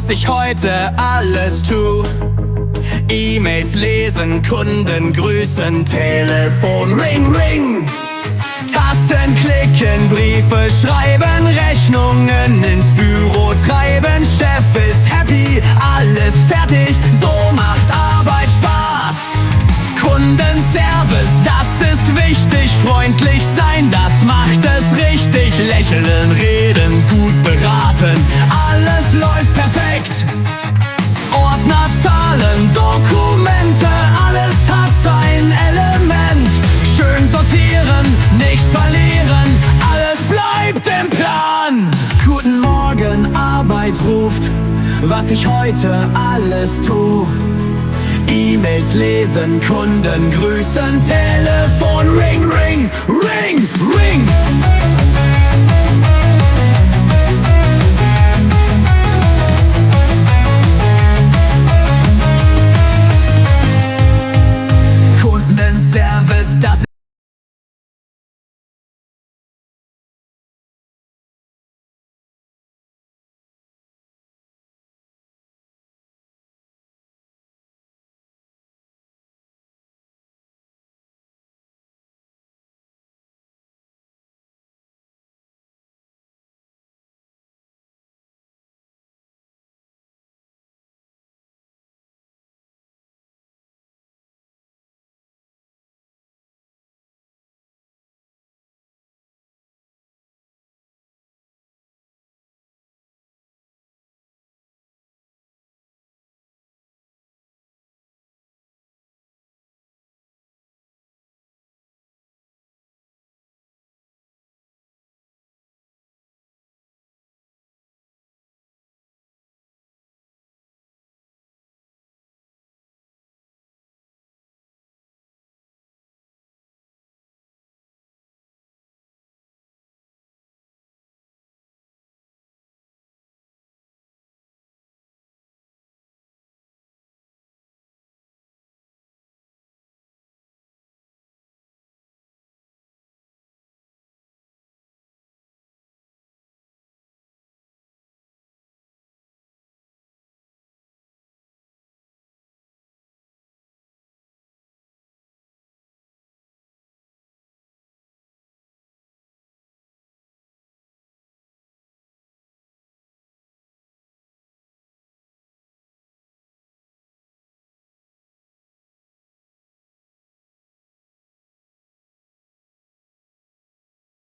was ich heute alles tu. E-Mails lesen, Kunden grüßen, Telefon ring ring. Tasten klicken, Briefe schreiben, Rechnungen ins Büro treiben. Chef ist happy, alles fertig, so macht Arbeit Spaß. Kundenservice, das ist wichtig, freundlich sein, das macht es richtig. Lächeln, reden, gut beraten, alles läuft perfekt. Ordner, Zahlen, Dokumente, alles hat sein Element. Schön sortieren, nicht verlieren, alles bleibt im Plan. Guten Morgen, Arbeit ruft, was ich heute alles tu. E-Mails lesen, Kunden grüßen,